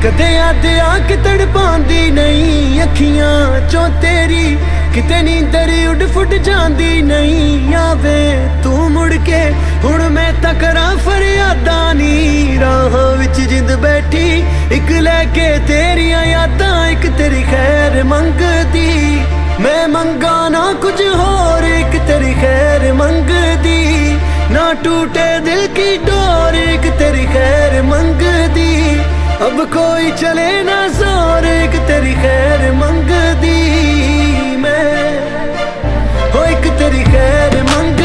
कदे याद आके तड़पांदी नहीं अखियां चों तेरी, किते नींदर उड़ फुट जांदी नहीं। आवे तू मुड़ के हुण मैं तां करां फरियादां नी, राहां विच जिंद बैठी इक लैके तेरियां यादां, इक तेरी खैर मंगदी। मैं मंगा ना कुछ होर, एक तेरी खैर मंगदी। ना टूटे दिल की डोर, एक तेरी खैर मंगदी। अब कोई चले ना जोर, एक तेरी खैर मंगदी मैं, हो एक तेरी खैर मंग